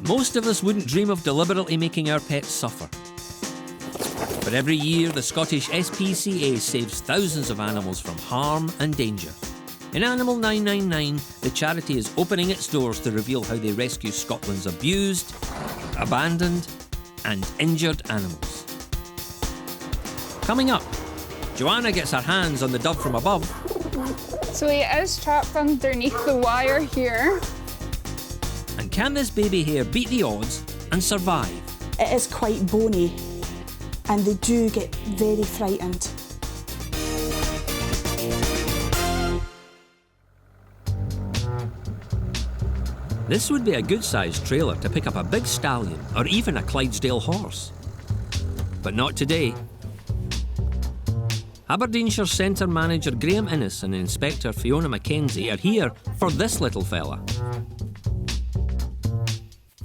Most of us wouldn't dream of deliberately making our pets suffer. But every year, the Scottish SPCA saves thousands of animals from harm and danger. In Animal 999, the charity is opening its doors to reveal how they rescue Scotland's abused, abandoned and injured animals. Coming up, Joanna gets her hands on the dove from above. So he is trapped underneath the wire here. And can this baby hare beat the odds and survive? It is quite bony and they do get very frightened. This would be a good-sized trailer to pick up a big stallion or even a Clydesdale horse. But not today. Aberdeenshire Centre Manager Graham Innes and Inspector Fiona Mackenzie are here for this little fella.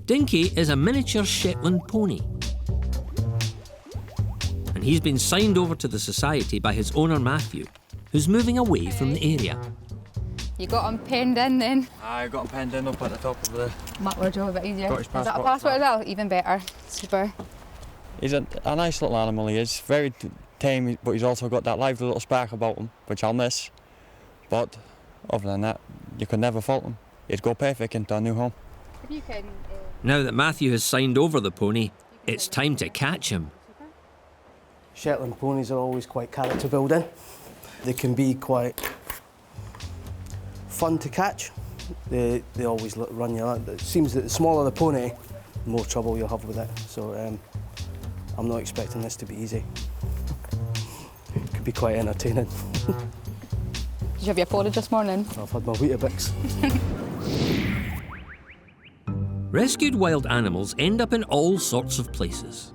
Dinky is a miniature Shetland pony. And he's been signed over to the society by his owner Matthew, who's moving away from the area. You got him penned in then? I got him penned in up at the top of the... That would job a bit easier. Scottish Is that a passport. passport as well? Even better. Super. He's a nice little animal, he is. Very tame, but he's also got that lively little spark about him, which I'll miss. But other than that, you could never fault him. He'd go perfect into a new home. If you can... Now that Matthew has signed over the pony, it's time to catch him. Shetland ponies are always quite character building. They can be quite fun to catch. They always run you out. It seems that the smaller the pony, the more trouble you'll have with it. So I'm not expecting this to be easy. It could be quite entertaining. Did you have your porridge this morning? I've had my Weetabix. Rescued wild animals end up in all sorts of places.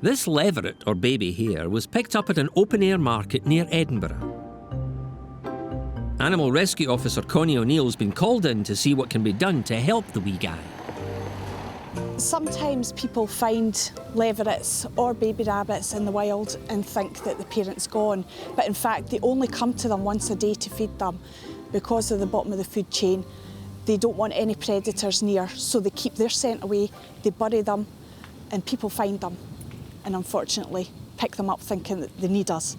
This leveret, or baby hare, was picked up at an open-air market near Edinburgh. Animal Rescue Officer Connie O'Neill's been called in to see what can be done to help the wee guy. Sometimes people find leverets or baby rabbits in the wild and think that the parent's gone, but in fact they only come to them once a day to feed them. Because of the bottom of the food chain, they don't want any predators near, so they keep their scent away, they bury them, and people find them, and unfortunately pick them up thinking that they need us.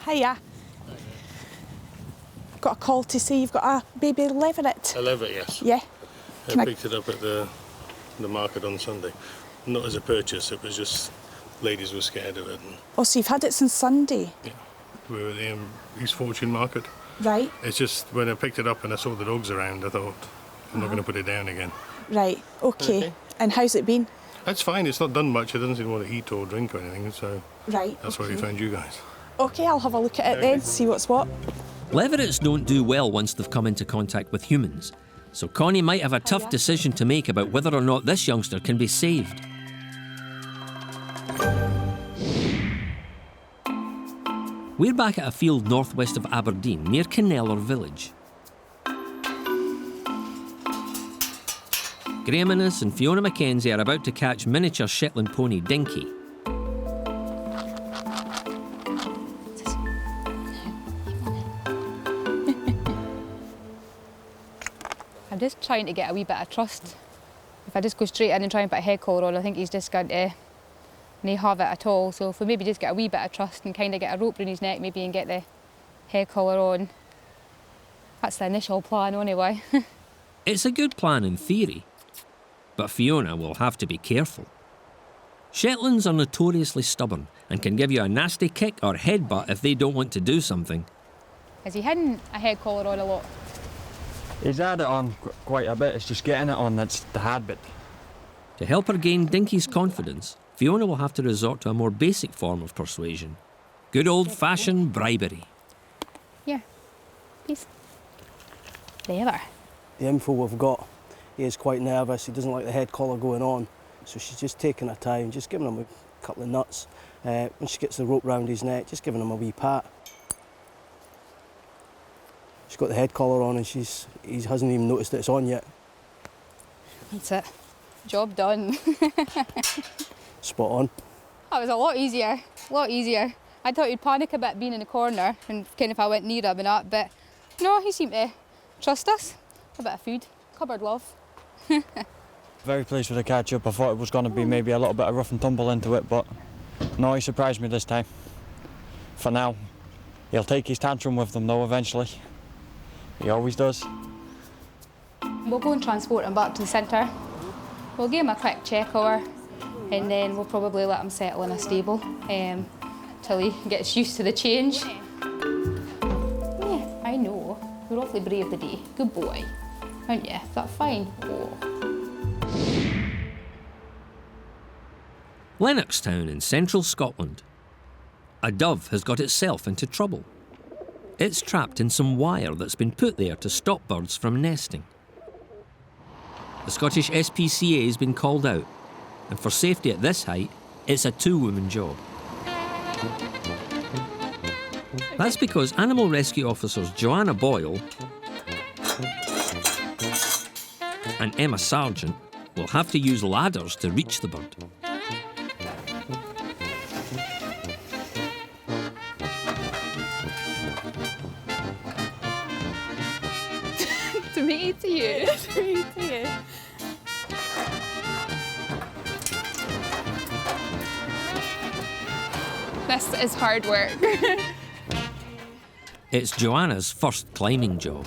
Hiya. Got a call to say you've got a baby leveret. A leveret, yes. Yeah. I picked it up at the market on Sunday. Not as a purchase, it was just ladies were scared of it. And, Oh, so you've had it since Sunday? yeah, we were at the East Fortune market. Right, It's just when I picked it up and I saw the dogs around, I thought, I'm not going to put it down again. right, okay. Okay. And how's it been? That's fine, it's not done much, it doesn't seem to want to eat or drink or anything, so Right. that's why we found you guys. Okay, I'll have a look at it then, see what's what. Leverets don't do well once they've come into contact with humans, so Connie might have a tough decision to make about whether or not this youngster can be saved. We're back at a field northwest of Aberdeen, near Kenneller Village. Graham Innes and Fiona Mackenzie are about to catch miniature Shetland pony Dinky. I'm just trying to get a wee bit of trust. If I just go straight in and try and put a head collar on, I think he's just going to not have it at all. So if we maybe just get a wee bit of trust and kind of get a rope around his neck maybe and get the head collar on. That's the initial plan anyway. It's a good plan in theory, but Fiona will have to be careful. Shetlands are notoriously stubborn and can give you a nasty kick or headbutt if they don't want to do something. Is he hiding a head collar on a lot? He's had it on quite a bit, it's just getting it on that's the hard bit. To help her gain Dinky's confidence, Fiona will have to resort to a more basic form of persuasion. Good old-fashioned bribery. Yeah. Please. There. The info we've got, he is quite nervous, he doesn't like the head collar going on, so she's just taking her time, just giving him a couple of nuts. When she gets the rope round his neck, just giving him a wee pat. She's got the head collar on and he hasn't even noticed that it's on yet. That's it. Job done. Spot on. That was a lot easier. A lot easier. I thought he'd panic a bit being in the corner and kind of if I went near him and that, but no, he seemed to trust us. A bit of food. Cupboard love. Very pleased with the catch-up. I thought it was going to be maybe a little bit of rough and tumble into it, but no, he surprised me this time. For now, he'll take his tantrum with them though eventually. He always does. We'll go and transport him back to the centre. We'll give him a quick check over, and then we'll probably let him settle in a stable till he gets used to the change. Yeah, I know. You're awfully brave today. Good boy. Aren't you? Is that fine? Oh. Lennoxtown in central Scotland. A dove has got itself into trouble. It's trapped in some wire that's been put there to stop birds from nesting. The Scottish SPCA has been called out, and for safety at this height, it's a two-woman job. That's because animal rescue officers Joanna Boyle and Emma Sargent will have to use ladders to reach the bird. To me, to you. To me, to you. This is hard work. It's Joanna's first climbing job.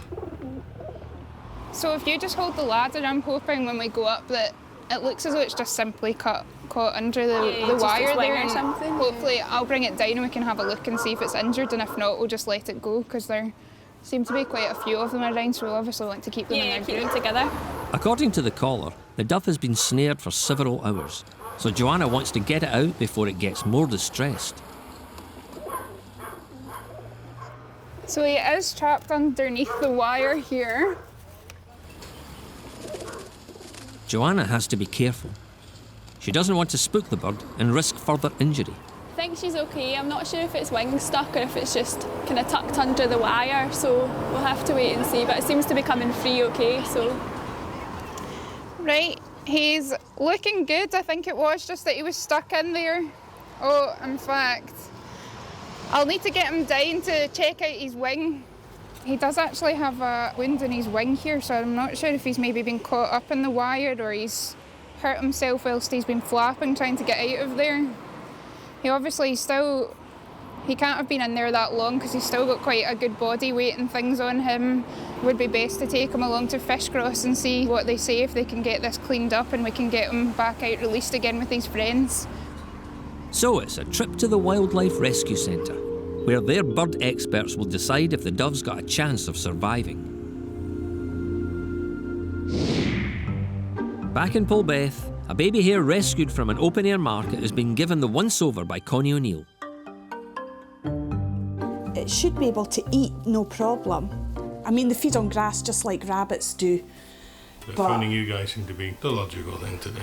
So if you just hold the ladder, I'm hoping when we go up that it looks as though it's just simply caught under the wire there. Or something. Hopefully I'll bring it down and we can have a look and see if it's injured, and if not, we'll just let it go, because there seem to be quite a few of them around, so we obviously want to keep them in their keep group. them together. According to the caller, the dove has been snared for several hours, so Joanna wants to get it out before it gets more distressed. So he is trapped underneath the wire here. Joanna has to be careful. She doesn't want to spook the bird and risk further injury. I think she's okay. I'm not sure if it's wings stuck or if it's just kind of tucked under the wire, so we'll have to wait and see, but it seems to be coming free okay, so. Right, he's looking good. I think it was just that he was stuck in there. Oh, in fact, I'll need to get him down to check out his wing. He does actually have a wound in his wing here, so I'm not sure if he's maybe been caught up in the wire or he's hurt himself whilst he's been flapping trying to get out of there. He obviously he can't have been in there that long because he's still got quite a good body weight and things on him. Would be best to take him along to Fishcross and see what they say, if they can get this cleaned up and we can get him back out released again with his friends. So it's a trip to the Wildlife Rescue Centre, where their bird experts will decide if the dove's got a chance of surviving. Back in Polbeth, a baby hare rescued from an open-air market has been given the once-over by Connie O'Neill. It should be able to eat, no problem. I mean, they feed on grass just like rabbits do. But finding you guys seem to be the logical thing to do.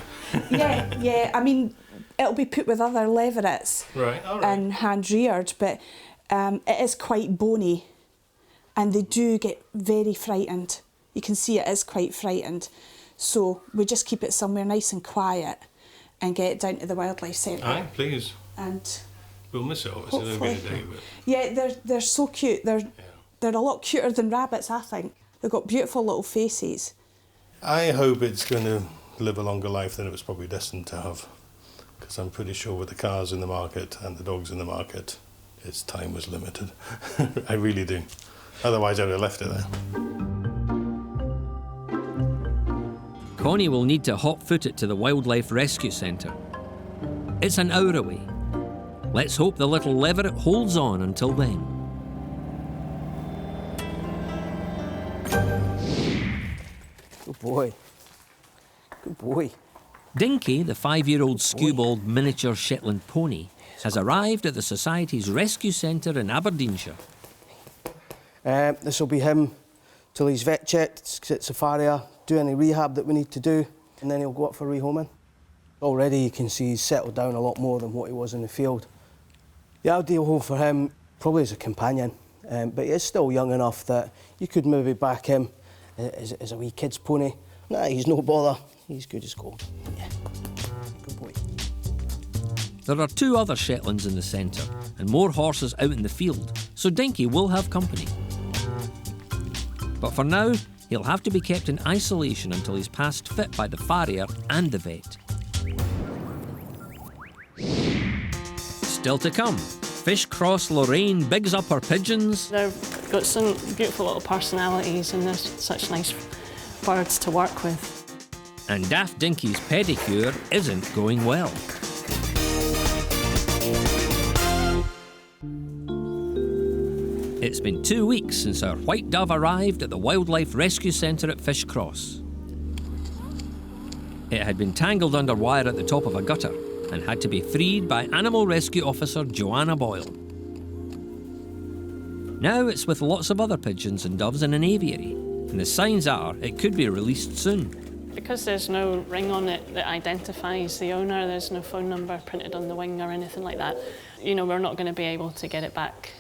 Yeah, I mean, it'll be put with other leverets Right, all right. and hand-reared, but it is quite bony and they do get very frightened. You can see it is quite frightened. So we just keep it somewhere nice and quiet and get it down to the wildlife centre. Aye, please. And We'll miss it, obviously, there'll be a day, but yeah, they're so cute. They're a lot cuter than rabbits, I think. They've got beautiful little faces. I hope it's going to live a longer life than it was probably destined to have, because I'm pretty sure with the cars in the market and the dogs in the market, its time was limited. I really do. Otherwise, I would have left it there. Connie will need to hot-foot it to the Wildlife Rescue Centre. It's an hour away. Let's hope the little leveret holds on until then. Good boy. Good boy. Dinky, the 5-year-old skewbald miniature Shetland pony, has arrived at the Society's Rescue Centre in Aberdeenshire. This will be him till he's vet checked, safari, do any rehab that we need to do, and then he'll go up for rehoming. Already you can see he's settled down a lot more than what he was in the field. The ideal home for him probably is a companion, but he is still young enough that you could maybe back him as a wee kid's pony. Nah, he's no bother. He's good as gold. Yeah, good boy. There are 2 other Shetlands in the centre and more horses out in the field, so Dinky will have company. But for now, he'll have to be kept in isolation until he's passed fit by the farrier and the vet. Still to come, Fish Cross Lorraine bigs up her pigeons. They've got some beautiful little personalities and they're such nice birds to work with. And Daft Dinky's pedicure isn't going well. It's been 2 weeks since our white dove arrived at the Wildlife Rescue Centre at Fish Cross. It had been tangled under wire at the top of a gutter and had to be freed by Animal Rescue Officer Joanna Boyle. Now it's with lots of other pigeons and doves in an aviary, and the signs are it could be released soon. Because there's no ring on it that identifies the owner, there's no phone number printed on the wing or anything like that, you know, we're not going to be able to get it back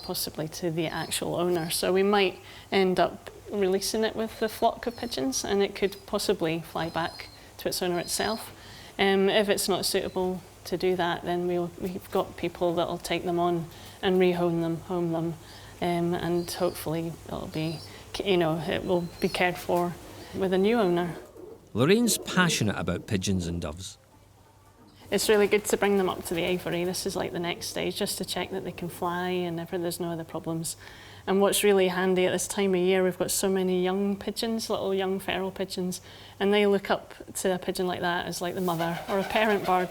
possibly to the actual owner. So we might end up releasing it with the flock of pigeons and it could possibly fly back to its owner itself. If it's not suitable to do that, then we've got people that'll take them on and rehome them, and hopefully it'll be, you know, it will be cared for with a new owner. Lorraine's passionate about pigeons and doves. It's really good to bring them up to the aviary. This is like the next stage, just to check that they can fly and there's no other problems. And what's really handy at this time of year, we've got so many young pigeons, little young feral pigeons, and they look up to a pigeon like that as like the mother or a parent bird.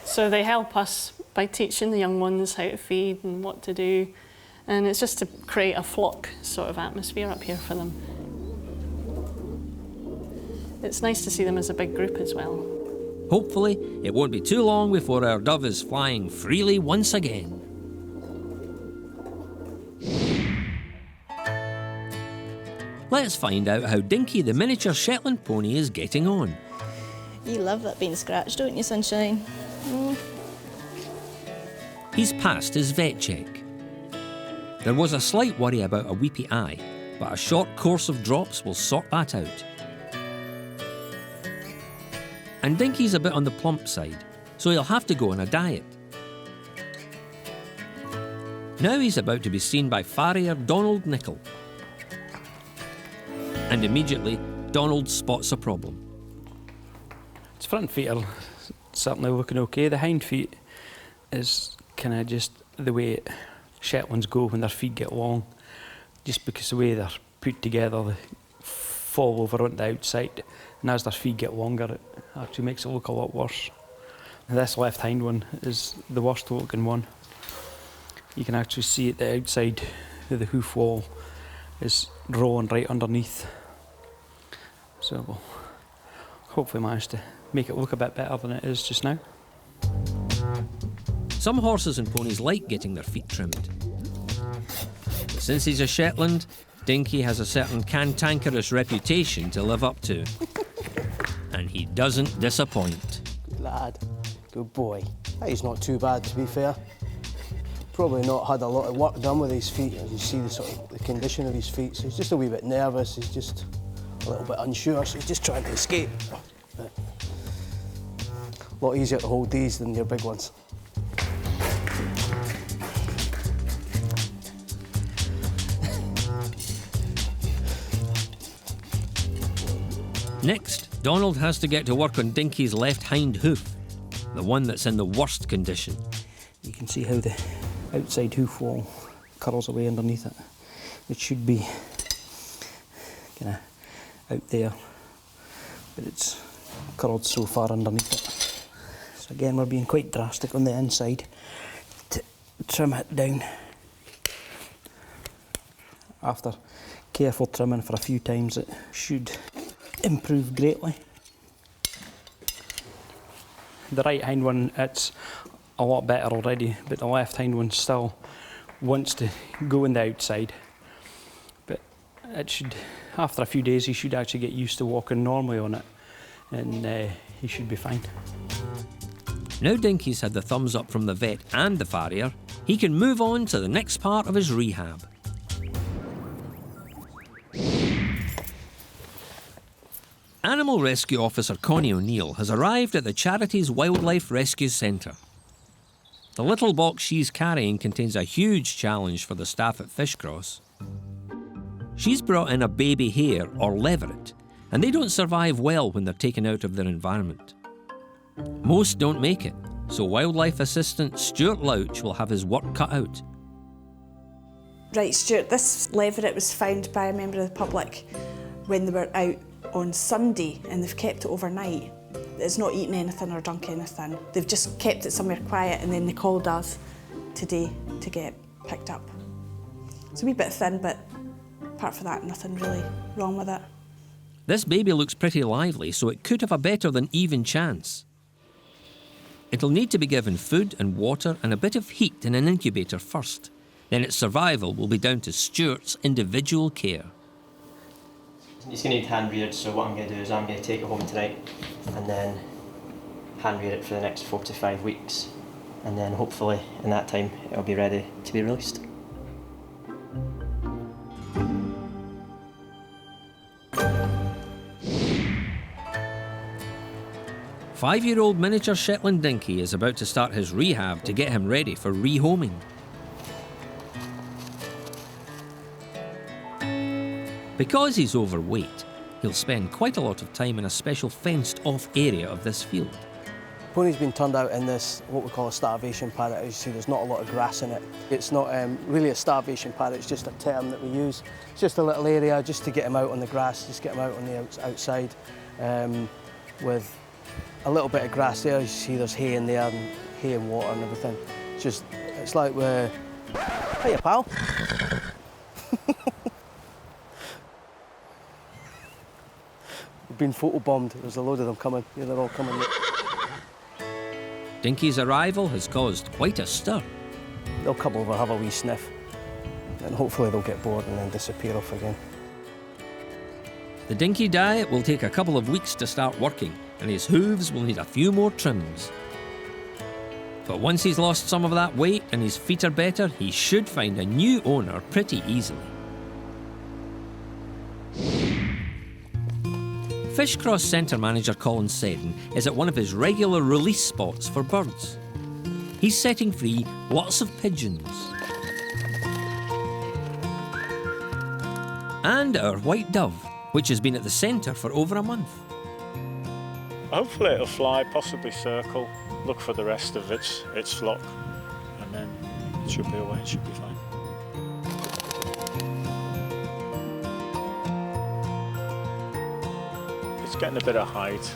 So they help us by teaching the young ones how to feed and what to do. And it's just to create a flock sort of atmosphere up here for them. It's nice to see them as a big group as well. Hopefully, it won't be too long before our dove is flying freely once again. Let's find out how Dinky the miniature Shetland pony is getting on. You love that being scratched, don't you, Sunshine? Mm. He's passed his vet check. There was a slight worry about a weepy eye, but a short course of drops will sort that out. And Dinky's a bit on the plump side, so he'll have to go on a diet. Now he's about to be seen by farrier Donald Nicol. And immediately, Donald spots a problem. His front feet are certainly looking okay. The hind feet is kind of just the way Shetlands go when their feet get long. Just because the way they're put together, they fall over on the outside. And as their feet get longer, it actually makes it look a lot worse. And this left hind one is the worst looking one. You can actually see at the outside of the hoof wall is rolling right underneath. So we'll hopefully manage to make it look a bit better than it is just now. Some horses and ponies like getting their feet trimmed. Since he's a Shetland, Dinky has a certain cantankerous reputation to live up to. And he doesn't disappoint. Good lad, good boy. He's not too bad, to be fair. Probably not had a lot of work done with his feet, as you see the condition of his feet. So he's just a wee bit nervous, he's just a little bit unsure, so he's just trying to escape. But a lot easier to hold these than your big ones. Next, Donald has to get to work on Dinky's left hind hoof, the one that's in the worst condition. You can see how the outside hoof wall curls away underneath it. It should be kind of out there, but it's curled so far underneath it. So again, we're being quite drastic on the inside to trim it down. After careful trimming for a few times, it should improve greatly. The right hind one, it's a lot better already, but the left hind one still wants to go on the outside. But it should, after a few days, he should actually get used to walking normally on it, and he should be fine. Now Dinky's had the thumbs up from the vet and the farrier, he can move on to the next part of his rehab. Animal Rescue Officer Connie O'Neill has arrived at the charity's Wildlife Rescue Centre. The little box she's carrying contains a huge challenge for the staff at Fish Cross. She's brought in a baby hare, or leveret, and they don't survive well when they're taken out of their environment. Most don't make it, so wildlife assistant Stuart Louch will have his work cut out. Right, Stuart, this leveret was found by a member of the public when they were out on Sunday, and they've kept it overnight. It's not eaten anything or drunk anything. They've just kept it somewhere quiet, and then they called us today to get picked up. It's a wee bit thin, but apart from that, nothing really wrong with it. This baby looks pretty lively, so it could have a better than even chance. It'll need to be given food and water and a bit of heat in an incubator first. Then its survival will be down to Stuart's individual care. It's going to need hand reared, so what I'm going to do is I'm going to take it home tonight and then hand rear it for the next 4 to 5 weeks. And then hopefully in that time it'll be ready to be released. Five-year-old miniature Shetland Dinky is about to start his rehab to get him ready for rehoming. Because he's overweight, he'll spend quite a lot of time in a special fenced-off area of this field. Pony's been turned out in this, what we call a starvation paddock. As you see, there's not a lot of grass in it. It's not really a starvation paddock, it's just a term that we use. It's just a little area just to get him out on the grass, just get him out on the outside with a little bit of grass there. You see there's hay in there, and hay and water and everything. It's like we're... Hiya, pal. We've been photobombed. There's a load of them coming. Yeah, they're all coming. Dinky's arrival has caused quite a stir. They'll come over, have a wee sniff, and hopefully they'll get bored and then disappear off again. The Dinky diet will take a couple of weeks to start working, and his hooves will need a few more trims. But once he's lost some of that weight and his feet are better, he should find a new owner pretty easily. Fishcross Centre manager Colin Seddon is at one of his regular release spots for birds. He's setting free lots of pigeons. And our white dove, which has been at the centre for over a month. Hopefully it'll fly, possibly circle, look for the rest of its flock, and then it should be away, it should be fine. It's getting a bit of height,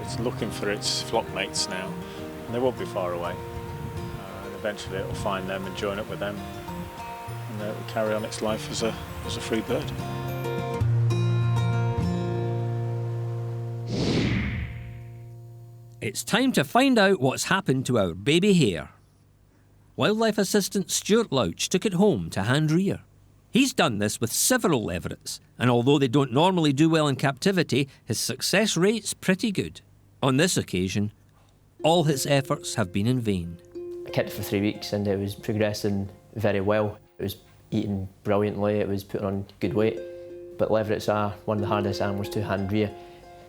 it's looking for its flock mates now, and they won't be far away. And eventually it'll find them and join up with them, and it'll carry on its life as a free bird. It's time to find out what's happened to our baby hare. Wildlife assistant Stuart Louch took it home to hand rear. He's done this with several leverets, and although they don't normally do well in captivity, his success rate's pretty good. On this occasion, all his efforts have been in vain. I kept it for 3 weeks and it was progressing very well. It was eating brilliantly, it was putting on good weight. But leverets are one of the hardest animals to hand rear.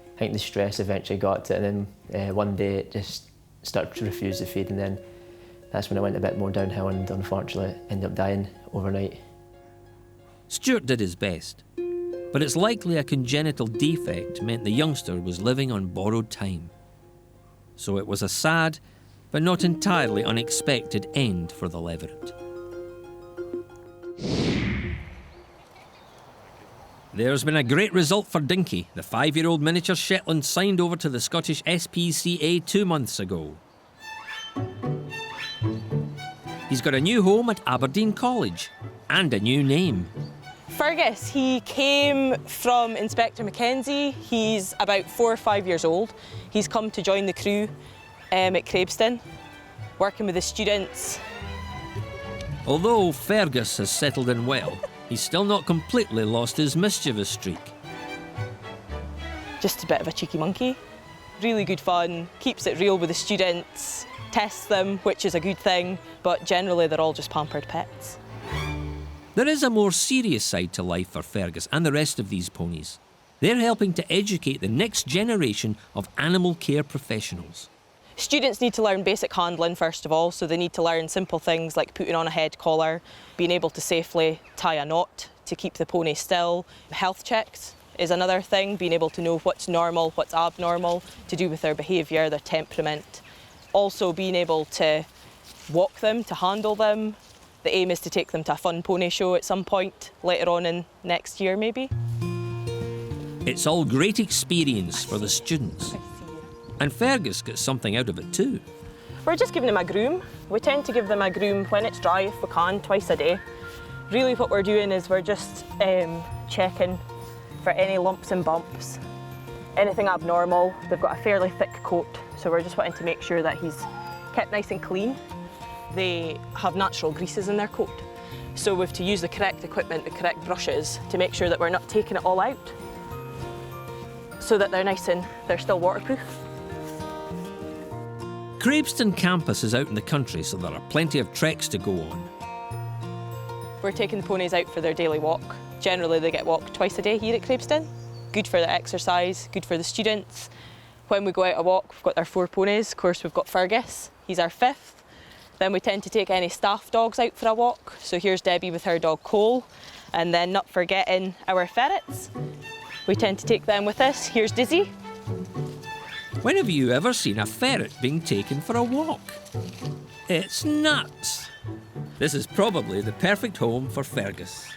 I think the stress eventually got to it, and then one day it just started to refuse to feed, and then that's when it went a bit more downhill and unfortunately ended up dying overnight. Stuart did his best, but it's likely a congenital defect meant the youngster was living on borrowed time. So it was a sad, but not entirely unexpected end for the leveret. There's been a great result for Dinky. The 5-year-old miniature Shetland signed over to the Scottish SPCA 2 months ago. He's got a new home at Aberdeen College and a new name. Fergus, he came from Inspector Mackenzie. He's about 4 or 5 years old. He's come to join the crew at Crabeston, working with the students. Although Fergus has settled in well, he's still not completely lost his mischievous streak. Just a bit of a cheeky monkey. Really good fun, keeps it real with the students, tests them, which is a good thing, but generally they're all just pampered pets. There is a more serious side to life for Fergus and the rest of these ponies. They're helping to educate the next generation of animal care professionals. Students need to learn basic handling first of all, so they need to learn simple things like putting on a head collar, being able to safely tie a knot to keep the pony still. Health checks is another thing, being able to know what's normal, what's abnormal, to do with their behaviour, their temperament. Also being able to walk them, to handle them. The aim is to take them to a fun pony show at some point later on in next year maybe. It's all great experience for the students. And Fergus gets something out of it too. We're just giving them a groom. We tend to give them a groom when it's dry, if we can, twice a day. Really what we're doing is we're just checking for any lumps and bumps, anything abnormal. They've got a fairly thick coat, so we're just wanting to make sure that he's kept nice and clean. They have natural greases in their coat, so we have to use the correct equipment, the correct brushes, to make sure that we're not taking it all out, so that they're nice and they're still waterproof. Craveston campus is out in the country, so there are plenty of treks to go on. We're taking the ponies out for their daily walk. Generally they get walked twice a day here at Craveston. Good for their exercise, good for the students. When we go out a walk, we've got our 4 ponies. Of course, we've got Fergus, he's our 5th. Then we tend to take any staff dogs out for a walk. So here's Debbie with her dog Cole. And then not forgetting our ferrets. We tend to take them with us. Here's Dizzy. When have you ever seen a ferret being taken for a walk? It's nuts. This is probably the perfect home for Fergus.